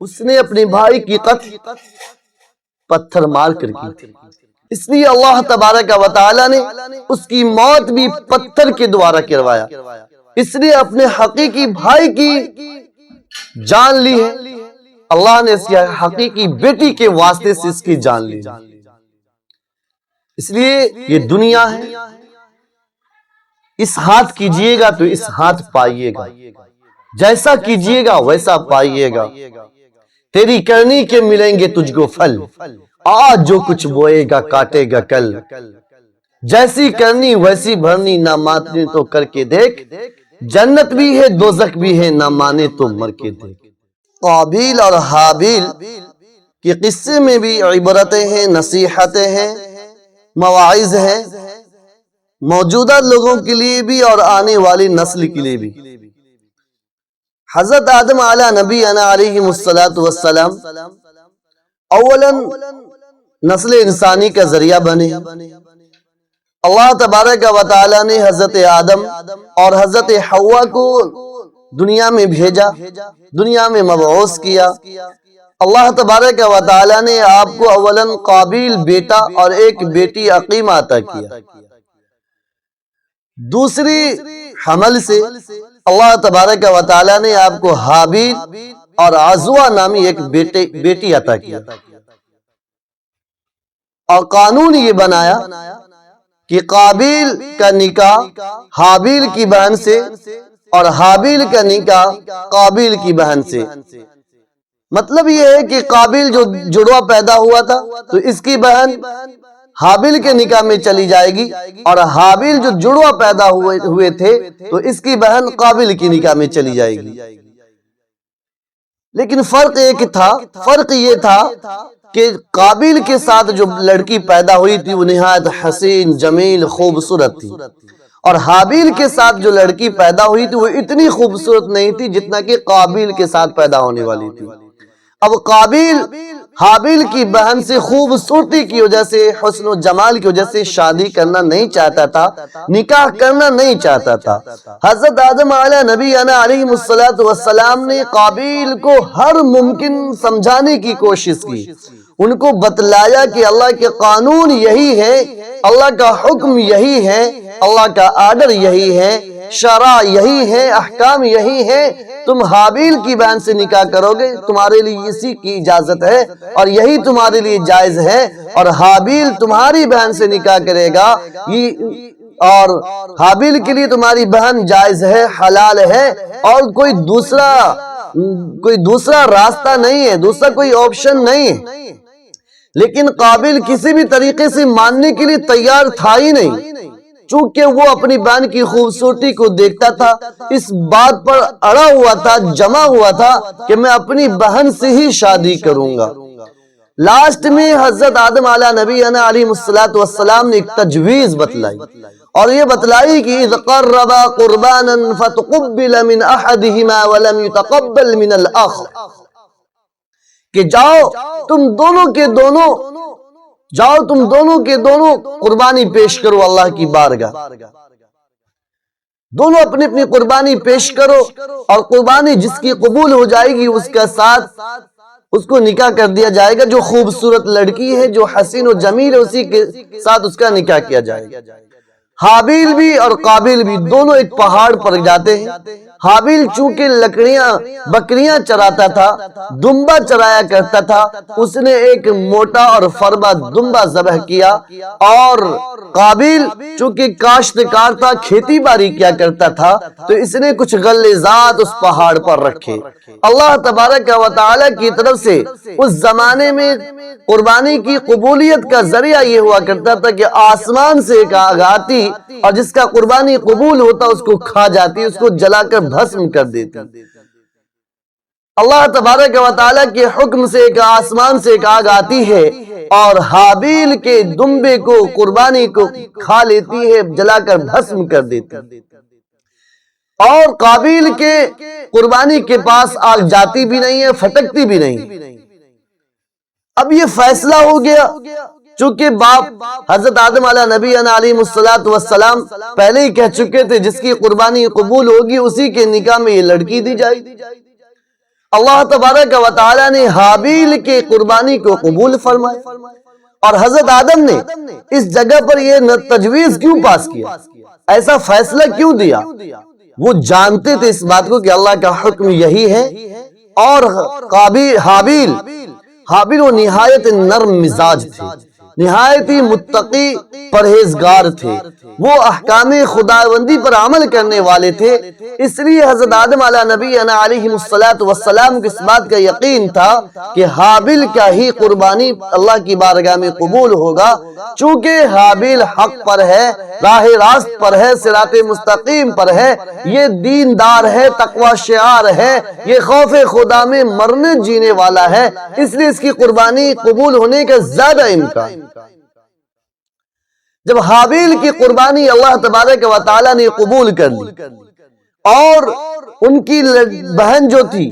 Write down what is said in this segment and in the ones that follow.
اس نے اپنے بھائی کی قتل پتھر مار کر کی تھی، اس لیے اللہ تبارک و تعالی نے اس کی موت بھی پتھر کے دوارا کروایا، اس لیے اپنے حقیقی بھائی کی جان لی ہے، اللہ نے اس کی حقیقی بیٹی کے واسطے سے اس کی جان لی، اس لیے یہ دنیا ہے، اس ہاتھ کیجئے گا تو اس ہاتھ پائیے گا، جیسا کیجئے گا ویسا پائیے گا، تیری کرنی کے ملیں گے تجھ کو پھل، آج جو کچھ بوئے گا کاٹے گا کل، جیسی کرنی ویسی بھرنی، نہ مانے تو کر کے دیکھ، جنت بھی ہے دوزخ بھی ہے، نہ مانے تو مر کے دیکھ۔ قابیل اور حابیل کے قصے میں بھی عبرتیں ہیں، نصیحتیں ہیں، مواعظ ہیں، موجودہ لوگوں کے لیے بھی اور آنے والی نسل کے لیے بھی۔ حضرت آدم علیہ نبی علیہ السلام اولا نسل انسانی کا ذریعہ بنے، اللہ تبارک و تعالی نے حضرت آدم اور حضرت حوا کو دنیا میں بھیجا، دنیا میں مبعوث کیا۔ اللہ تبارک و تعالی نے آپ کو اولا قابیل بیٹا اور ایک بیٹی عقیمہ عطا کیا، دوسری حمل سے اللہ تبارک و تعالی نے آپ کو حابیل اور عزوہ نامی ایک بیٹی عطا کیا، اور قانون یہ بنایا کہ قابیل کا نکاح حابیل کی بہن سے اور حابیل کا نکاح قابیل کی بہن سے۔ مطلب یہ ہے کہ قابیل جو جڑوا پیدا ہوا تھا تو اس کی بہن حابیل کے نکاح میں چلی جائے گی، اور حابیل جو جڑوا پیدا ہوئے تھے تو اس کی بہن قابیل کی نکاح میں چلی جائے گی۔ لیکن فرق یہ تھا کہ قابیل کے ساتھ جو لڑکی پیدا ہوئی تھی وہ نہایت حسین، جمیل، خوبصورت تھی، اور حابیل کے ساتھ جو لڑکی پیدا ہوئی تھی وہ اتنی خوبصورت نہیں تھی جتنا کہ قابیل کے ساتھ پیدا ہونے والی تھی۔ اب قابیل حابیل کی بہن سے خوبصورتی کی وجہ سے، حسن و جمال کی وجہ سے شادی کرنا نہیں چاہتا تھا، نکاح کرنا نہیں چاہتا تھا۔ حضرت آدم علیہ نبی علیہ السلام نے قابیل کو ہر ممکن سمجھانے کی کوشش کی، ان کو بتلایا کہ اللہ کے قانون یہی ہے، اللہ کا حکم یہی ہے، اللہ کا آرڈر یہی ہے، شرع یہی ہے، احکام یہی ہے، تم حابیل کی بہن سے نکاح کرو گے تمہارے لیے اسی کی اجازت ہے اور یہی تمہارے لیے جائز ہے، اور حابیل تمہاری بہن سے نکاح کرے گا اور حابیل کے لیے تمہاری بہن جائز ہے، حلال ہے، اور کوئی دوسرا راستہ نہیں ہے، دوسرا کوئی آپشن نہیں ہے۔ لیکن قابیل کسی بھی طریقے سے ماننے کے لیے تیار تھا ہی نہیں، چونکہ وہ اپنی بہن کی خوبصورتی کو دیکھتا تھا، اس بات پر اڑا ہوا تھا، جمع ہوا تھا کہ میں اپنی بہن سے ہی شادی کروں گا۔ لاسٹ میں حضرت آدم علیہ نبی علیہ السلام نے ایک تجویز بتلائی، اور یہ بتلائی کہ اذ قربا قربانا فتقبل من احدہما ولم يتقبل من الاخر، کہ جاؤ تم دونوں کے دونوں قربانی پیش کرو اللہ کی بارگاہ، دونوں اپنی اپنی قربانی پیش کرو، اور قربانی جس کی قبول ہو جائے گی اس کا ساتھ اس کو نکاح کر دیا جائے گا، جو خوبصورت لڑکی ہے، جو حسین و جمیل ہے، اسی کے ساتھ اس کا نکاح کیا جائے گا۔ حابیل بھی اور قابیل بھی دونوں ایک پہاڑ پر جاتے ہیں۔ حابیل چونکہ بکریاں چراتا تھا، دمبا چرایا کرتا تھا، اس نے ایک موٹا اور فربا دمبا ذبح کیا، اور قابیل چونکہ کاشتکار تھا، کھیتی باڑی کیا کرتا تھا، تو اس نے کچھ غلظات اس پہاڑ پر رکھے۔ اللہ تبارک و تعالی کی طرف سے اس زمانے میں قربانی کی قبولیت کا ذریعہ یہ ہوا کرتا تھا کہ آسمان سے ایک آگ آتی اور جس کا قربانی قبول ہوتا اس کو کھا جاتی، اس کو جلا کر بھسم کر دیتی۔ اللہ تبارک و تعالی کے حکم سے ایک آسمان سے ایک آگ آتی ہے اور حابیل کے دمبے کو، قربانی کو کھا لیتی ہے، جلا کر بھسم کر دیتی، اور قابیل کے قربانی کے پاس آگ جاتی بھی نہیں ہے، پھٹکتی بھی نہیں۔ اب یہ فیصلہ ہو گیا، چونکہ باپ حضرت آدم علیہ نبی علیہ السلام پہلے ہی کہہ چکے تھے جس کی قربانی قبول ہوگی اسی کے نکاح میں یہ لڑکی دی جائے گی، اللہ تبارک و تعالی نے حابیل کی قربانی کو قبول فرمایا، اور حضرت آدم نے اس جگہ پر یہ تجویز کیوں پاس کیا، ایسا فیصلہ کیوں دیا؟ وہ جانتے تھے اس بات کو کہ اللہ کا حکم یہی ہے، اور حابیل وہ نہایت نرم مزاج تھے، نہایت ہی متقی پرہیزگار تھے، وہ احکام خداوندی پر عمل کرنے والے تھے، اس لیے حضرت آدم علیہ نبی علیہ السلام کو اس بات کا یقین تھا کہ حابیل کا ہی قربانی اللہ کی بارگاہ میں قبول ہوگا، چونکہ حابیل حق پر ہے، راہ راست پر ہے، صراط مستقیم پر ہے، یہ دیندار ہے، تقوی شعار ہے، یہ خوف خدا میں مرنے جینے والا ہے، اس لیے اس کی قربانی قبول ہونے کا زیادہ امکان۔ جب حابیل کی قربانی اللہ تبارک و تعالی نے قبول کر لی اور ان کی بہن جو تھی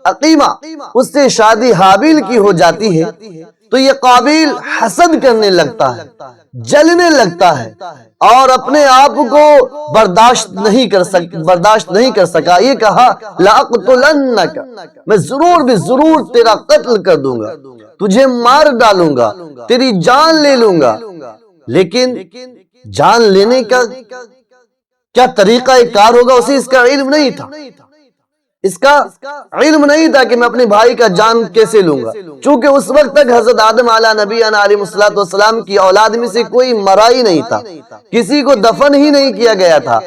عقیمہ، اس سے شادی حابیل کی ہو جاتی ہے، تو یہ قابیل حسد کرنے لگتا ہے، جلنے لگتا ہے، اور اپنے آپ کو برداشت نہیں کر سکا، یہ کہا لَأَقْتُلَنَّكَ، میں ضرور تیرا قتل کر دوں گا، تجھے مار ڈالوں گا، تیری جان لے لوں گا۔ لیکن جان لینے کا کیا طریقہ کار ہوگا، اسے اس کا علم نہیں تھا، اس کا علم نہیں تھا کہ میں اپنے بھائی کا جان کیسے لوں گا، چونکہ اس وقت تک حضرت آدم علیہ نبی علیہ السلام کی اولاد میں سے کوئی مرا ہی نہیں تھا، کسی کو دفن ہی نہیں کیا گیا تھا۔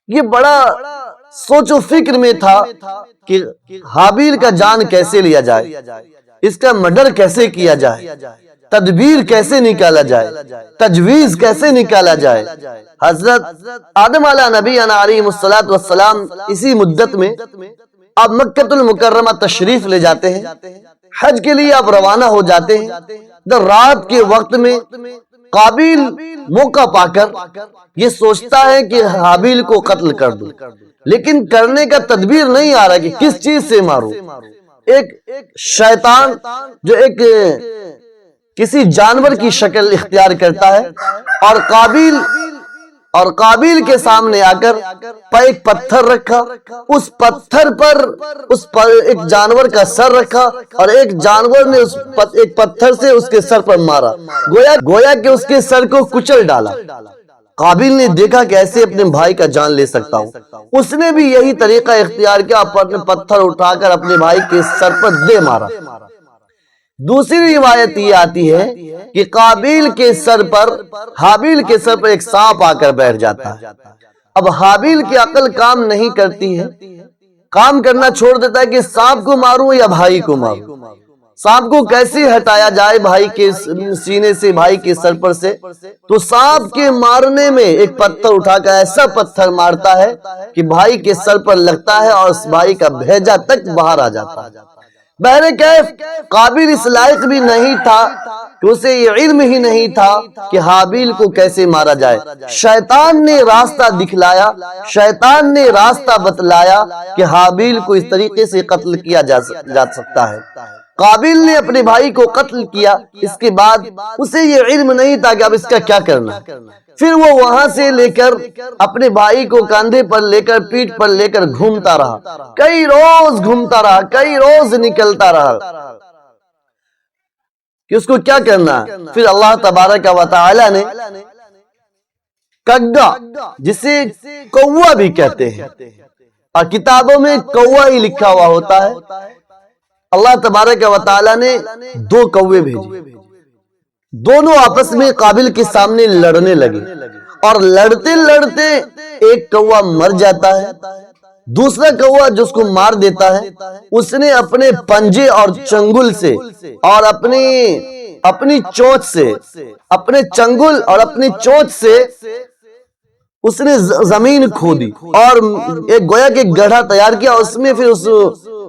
یہ بڑا سوچ و فکر میں تھا کہ حابیل کا جان کیسے لیا جائے، اس کا مرڈر کیسے کیا جائے، تدبیر کیسے نکالا جائے، تجویز کیسے نکالا جائے۔ حضرت آدم علیہ نبی علیہ السلام اسی مدت میں اب مکہ المکرمہ تشریف لے جاتے ہیں، حج کے لیے اب روانہ ہو جاتے ہیں۔ در رات کے وقت میں قابیل موقع پا کر یہ سوچتا ہے کہ حابیل کو قتل کر دوں، لیکن کرنے کا تدبیر نہیں آ رہا کہ کس چیز سے ماروں۔ ایک شیطان جو ایک کسی جانور کی شکل اختیار کرتا ہے، اور قابیل کے سامنے آ کر ایک پتھر رکھا، اس پتھر پر ایک جانور کا سر رکھا، اور ایک جانور نے ایک پتھر سے اس کے سر پر مارا، گویا کہ اس کے سر کو کچل ڈالا۔ قابیل نے دیکھا کہ ایسے اپنے بھائی کا جان لے سکتا ہوں، اس نے بھی یہی طریقہ اختیار کیا، پتھر اٹھا کر اپنے بھائی کے سر پر دے مارا۔ دوسری روایت یہ آتی ہے کہ قابیل کے سر پر حابیل کے سر پر ایک سانپ آ کر بیٹھ جاتا ہے۔ اب حابیل کی عقل کام نہیں کرتی ہے، کام کرنا چھوڑ دیتا ہے کہ سانپ کو ماروں یا بھائی کو ماروں، سانپ کو کیسے ہٹایا جائے بھائی کے سینے سے، بھائی کے سر پر سے۔ تو سانپ کے مارنے میں ایک پتھر اٹھا کر ایسا پتھر مارتا ہے کہ بھائی کے سر پر لگتا ہے اور اس بھائی کا بھیجا تک باہر آ جاتا ہے۔ بہرکیف قابیل اس لائق بھی نہیں تھا کہ اسے یہ علم ہی نہیں تھا کہ حابیل کو کیسے مارا جائے۔ شیطان نے راستہ دکھلایا، شیطان نے راستہ بتلایا کہ حابیل کو اس طریقے سے قتل کیا جا سکتا ہے۔ قابیل نے اپنے بھائی کو قتل کیا، اس کے بعد اسے یہ علم نہیں تھا کہ اب اس کا کیا کرنا۔ پھر وہ وہاں سے لے کر اپنے بھائی کو کاندھے پر لے کر پیٹھ پر لے کر گھومتا رہا، کئی روز گھومتا رہا، کئی روز نکلتا رہا کہ اس کو کیا کرنا ہے۔ پھر اللہ تبارک و تعالی نے کگا، جسے کوا بھی کہتے ہیں، اور کتابوں میں کوا ہی لکھا ہوا ہوتا ہے، اللہ تبارک و تعالی نے 2 کوے بھیجے، دونوں آپس میں قابیل کے سامنے لڑنے لگے، اور لڑتے لڑتے ایک کوا مر جاتا ہے، دوسرا کوا جو اس کو مار دیتا ہے، اس نے اپنے پنجے اور چنگل سے اور اپنی چونچ سے، اپنے چنگل اور اپنی چونچ سے اس نے زمین کھودی اور ایک گویا کے گڑھا تیار کیا، اس میں پھر اس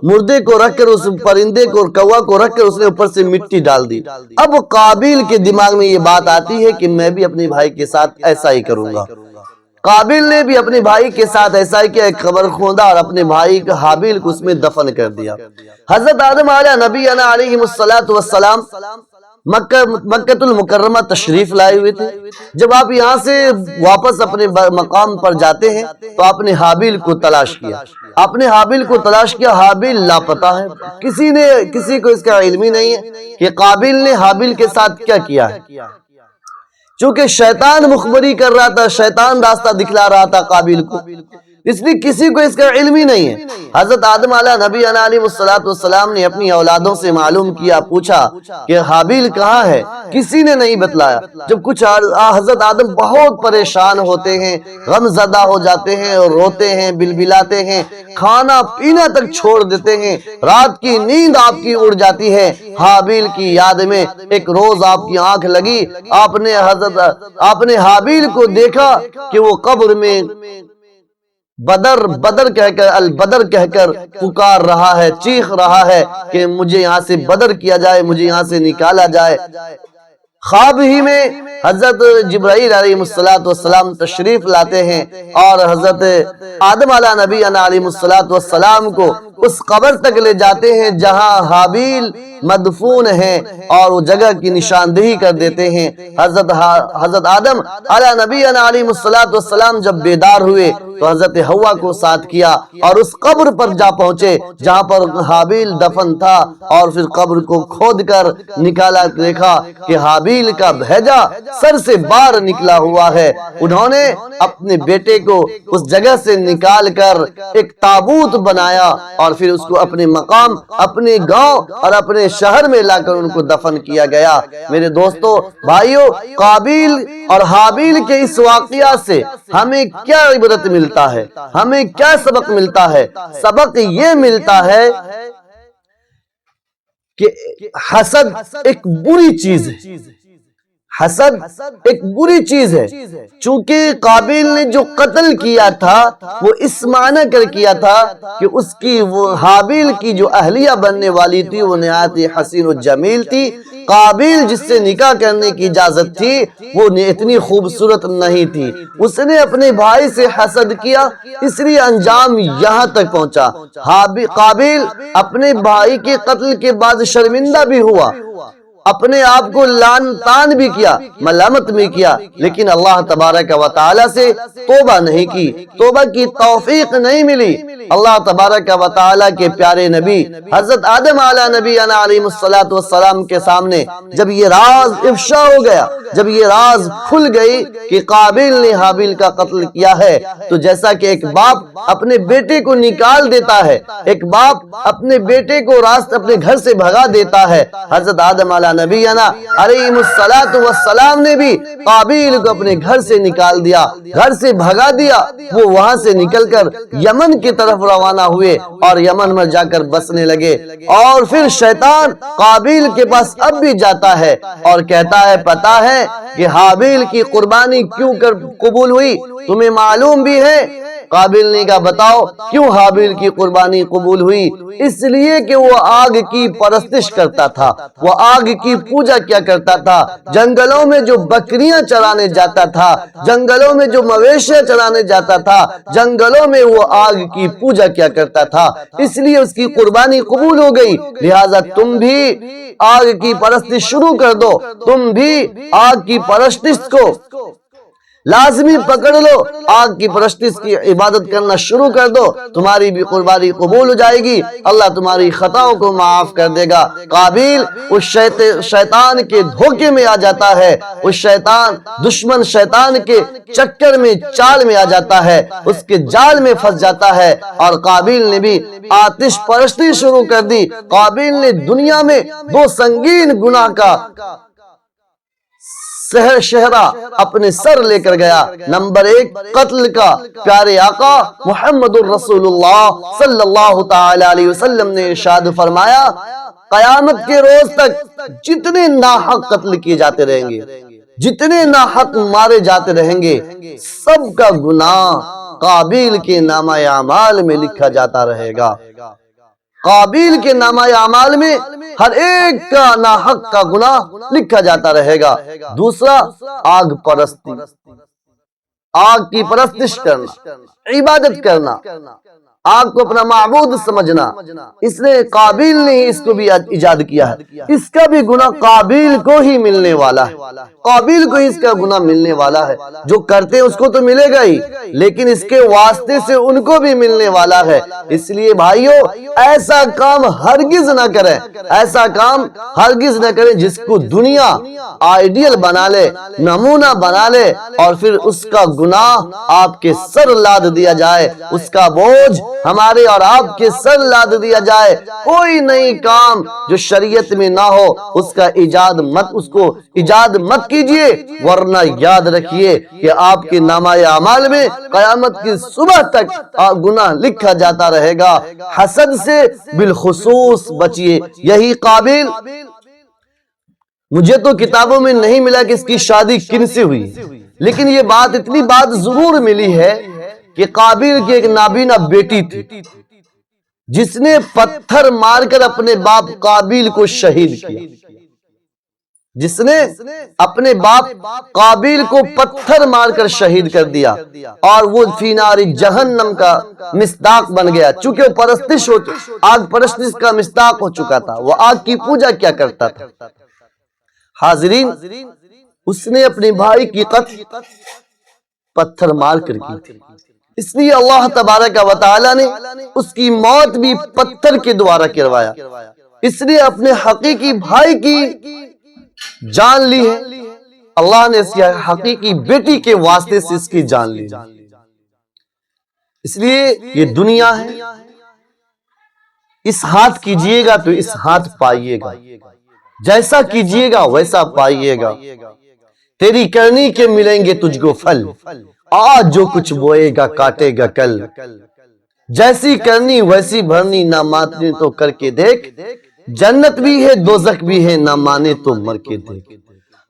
مردے کو رکھ کر، اس پرندے کو، کوا کو رکھ کر اس نے اوپر سے مٹی ڈال دی۔ اب قابیل کے دماغ میں یہ بات آتی ہے کہ میں بھی اپنے بھائی کے ساتھ ایسا ہی کروں گا۔ قابیل نے بھی اپنے بھائی کے ساتھ ایسا ہی کیا، ایک قبر کھودا اور اپنے بھائی حابیل کو اس میں دفن کر دیا۔ حضرت آدم علیہ نبی علیہ السلام مکہ المکرمہ تشریف لائے ہوئے تھے۔ جب آپ یہاں سے واپس اپنے مقام پر جاتے ہیں تو آپ نے حابیل کو تلاش کیا، آپ نے حابیل کو تلاش کیا، حابیل لاپتہ ہے، کسی کو اس کا علم ہی نہیں ہے کہ قابیل نے حابیل کے ساتھ کیا کیا ہے۔ چونکہ شیطان مخبری کر رہا تھا، شیطان راستہ دکھلا رہا تھا قابیل کو، اس لیے کسی کو اس کا علم ہی نہیں ہے۔ حضرت آدم علیہ نبی علیہ السلام نے اپنی اولادوں سے معلوم کیا، پوچھا کہ حابیل کہاں ہے، کسی نے نہیں بتلایا۔ جب کچھ حضرت آدم بہت پریشان ہوتے ہیں، غم زدہ ہو جاتے ہیں اور روتے ہیں، بلبلاتے ہیں، کھانا پینا تک چھوڑ دیتے ہیں، رات کی نیند آپ کی اڑ جاتی ہے۔ حابیل کی یاد میں ایک روز آپ کی آنکھ لگی، آپ نے حابیل کو دیکھا کہ وہ قبر میں بدر کہہ کر البدر کہہ کر پکار رہا ہے، چیخ رہا ہے کہ مجھے یہاں سے بدر کیا جائے، مجھے یہاں سے نکالا جائے۔ خواب ہی میں حضرت جبرائیل علیہ السلام تشریف لاتے ہیں اور حضرت آدم علیہ نبی علیہ السلام کو اس قبر تک لے جاتے ہیں جہاں حابیل مدفون ہیں، اور وہ جگہ کی نشاندہی کر دیتے ہیں۔ حضرت آدم علیہ نبی علیہ السلام جب بیدار ہوئے تو حضرت حوا کو ساتھ کیا اور اس قبر پر جا پہنچے جہاں پر حابیل دفن تھا، اور پھر قبر کو کھود کر نکالا، دیکھا کہ حابیل کا بھیجا سر سے باہر نکلا ہوا ہے۔ انہوں نے اپنے بیٹے کو اس جگہ سے نکال کر ایک تابوت بنایا اور پھر اس کو اپنے مقام، اپنے گاؤں اور اپنے شہر میں لا کر ان کو دفن کیا گیا۔ میرے دوستو، بھائیو، قابیل اور حابیل کے اس واقعہ سے ہمیں کیا عبرت ملتا ہے، ہمیں کیا سبق ملتا ہے؟ سبق یہ ملتا ہے کہ حسد ایک بری چیز ہے، حسد ایک بری چیز ہے۔ چونکہ قابیل نے جو قتل کیا تھا وہ اس معنی کر کیا تھا کہ اس کی وہ حابیل کی جو اہلیہ بننے والی تھی وہ نہایت حسین و جمیل تھی۔ قابیل جس سے نکاح کرنے کی اجازت تھی وہ اتنی خوبصورت نہیں تھی، اس نے اپنے بھائی سے حسد کیا، اس لیے انجام یہاں تک پہنچا۔ قابیل اپنے بھائی کے قتل کے بعد شرمندہ بھی ہوا، اپنے آپ کو لعن طعن بھی کیا، ملامت بھی کیا، لیکن اللہ تبارک و تعالی سے توبہ نہیں کی، توبہ کی توفیق نہیں ملی۔ اللہ تبارک و تعالی کے پیارے نبی حضرت آدم علیہ نبی علیہ السلام کے سامنے جب یہ راز افشا ہو گیا، جب یہ راز کھل گئی کہ قابیل نے حابیل کا قتل کیا ہے، تو جیسا کہ ایک باپ اپنے بیٹے کو نکال دیتا ہے، ایک باپ اپنے بیٹے کو اپنے گھر سے بھگا دیتا ہے، حضرت آدم علیہ نبینا علیہ السلام نے بھی قابیل کو اپنے گھر سے نکال دیا، گھر سے بھگا دیا۔ وہ وہاں سے نکل کر یمن کی طرف روانہ ہوئے اور یمن میں جا کر بسنے لگے، اور پھر شیطان قابیل کے پاس اب بھی جاتا ہے اور کہتا ہے پتہ ہے کہ حابیل کی قربانی کیوں قبول ہوئی؟ تمہیں معلوم بھی ہے؟ قابیل نے کہا بتاؤ کیوں حابیل کی قربانی قبول ہوئی؟ اس لیے کہ وہ آگ کی پرستش کرتا تھا، وہ آگ کی پوجا کیا کرتا تھا، جنگلوں میں جو بکریاں چرانے جاتا تھا، جنگلوں میں جو مویشیاں چرانے جاتا تھا، جنگلوں میں وہ آگ کی پوجا کیا کرتا تھا، اس لیے اس کی قربانی قبول ہو گئی۔ لہٰذا تم بھی آگ کی پرستش شروع کر دو، تم بھی آگ کی پرستش کو لازمی پکڑ لو، آگ کی پرستش کی عبادت کرنا شروع کر دو، تمہاری بھی قربانی قبول ہو جائے گی، اللہ تمہاری خطاؤں کو معاف کر دے گا۔ قابیل اس شیطان کے دھوکے میں آ جاتا ہے، اس دشمن شیطان کے چکر میں، چال میں آ جاتا ہے، اس کے جال میں پھنس جاتا ہے، اور قابیل نے بھی آتش پرستی شروع کر دی۔ قابیل نے دنیا میں دو سنگین گناہ کا شہرہ اپنے سر لے کر گیا۔ نمبر 1 قتل کا۔ پیارے آقا محمد الرسول اللہ صلی اللہ تعالی علیہ وسلم نے ارشاد فرمایا قیامت کے روز تک جتنے ناحق قتل کیے جاتے رہیں گے، جتنے ناحق مارے جاتے رہیں گے، سب کا گناہ قابیل کے نامہ اعمال میں لکھا جاتا رہے گا۔ قابیل کے نامہ اعمال میں ہر ایک کا ناحق کا گناہ لکھا جاتا رہے گا۔ دوسرا آگ پرستی، آگ کی پرستش کرنا، عبادت کرنا۔ آگ کو اپنا معبود سمجھنا، اس نے قابیل نے ہی اس کو بھی ایجاد کیا ہے، اس کا بھی گناہ قابیل کو ہی ملنے والا ہے، قابیل کو ہی اس کا گناہ ملنے والا ہے، جو کرتے ہیں اس کو تو ملے گا ہی، لیکن اس کے واسطے سے ان کو بھی ملنے والا ہے۔ اس لیے بھائیو ایسا کام ہرگز نہ کریں، ایسا کام ہرگز نہ کریں جس کو دنیا آئیڈیل بنا لے، نمونہ بنا لے، اور پھر اس کا گناہ آپ کے سر لاد دیا جائے، اس کا بوجھ ہمارے اور آپ کے سر لاد دیا جائے۔ کوئی نئی کام جو شریعت میں نہ ہو اس کا اس کو ایجاد مت کیجئے، ورنہ یاد رکھیے کہ آپ کے نامہ اعمال میں قیامت کی صبح تک گناہ لکھا جاتا رہے گا۔ حسد سے بالخصوص بچیے۔ یہی قابیل، مجھے تو کتابوں میں نہیں ملا کہ اس کی شادی کن سے ہوئی، لیکن یہ بات اتنی بات ضرور ملی ہے کہ قابیل کی ایک نابینا بیٹی تھی جس نے پتھر مار کر اپنے باپ قابیل کو شہید کیا، جس نے اپنے باپ قابیل کو پتھر مار کر شہید کر دیا، اور وہ فی نار جہنم کا مصداق بن گیا، چونکہ وہ پرستش آگ پرستش کا مصداق ہو چکا تھا، وہ آگ کی پوجا کیا کرتا تھا۔ حاضرین، اس نے اپنے بھائی کی قتل پتھر مار کر کی، اس لیے اللہ تبارک و تعالی نے اس کی موت بھی پتھر کے دوارا کروایا، اس لیے اپنے حقیقی بھائی کی جان لی ہے، اللہ نے اس کی حقیقی بیٹی کے واسطے سے اس کی جان لی۔ اس لیے یہ دنیا ہے، اس ہاتھ کیجئے گا تو اس ہاتھ پائیے گا، جیسا کیجئے گا ویسا پائیے گا، تیری کرنی کے ملیں گے تجھ کو پھل، آج جو کچھ بوئے گا کاٹے گا کل، جیسی کرنی ویسی بھرنی، نہ مانے تو کر کے دیکھ، جنت بھی ہے دوزخ بھی ہے، نہ مانے تو مر کے دیکھ۔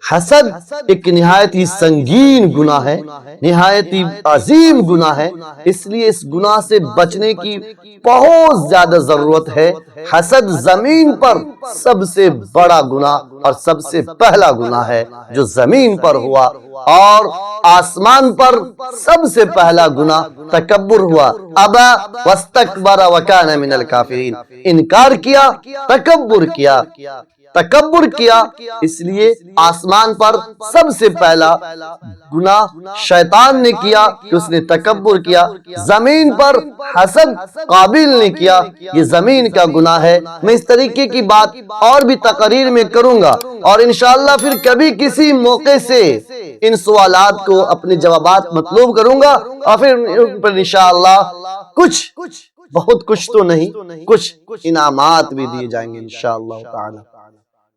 حسد ایک نہایت ہی سنگین گناہ ہے، نہایت ہی عظیم گناہ ہے، اس لیے اس گناہ سے بچنے کی بہت زیادہ ضرورت ہے۔ حسد زمین پر سب سے بڑا گناہ اور سب سے پہلا گناہ ہے جو زمین پر ہوا، اور آسمان پر سب سے پہلا گناہ تکبر ہوا۔ ابا واستکبر وکان من الکافرین، انکار کیا، تکبر کیا، اس لیے آسمان پر سب سے پہلا گناہ شیطان نے کیا کہ اس نے تکبر کیا، زمین پر حسد قابیل نے کیا، یہ زمین کا گناہ ہے۔ میں اس طریقے کی بات اور بھی تقریر میں کروں گا، اور انشاءاللہ پھر کبھی کسی موقع سے ان سوالات کو اپنے جوابات مطلوب کروں گا، اور پھر ان پر انشاءاللہ بہت کچھ تو نہیں، کچھ انعامات بھی دیے جائیں گے انشاءاللہ تعالی۔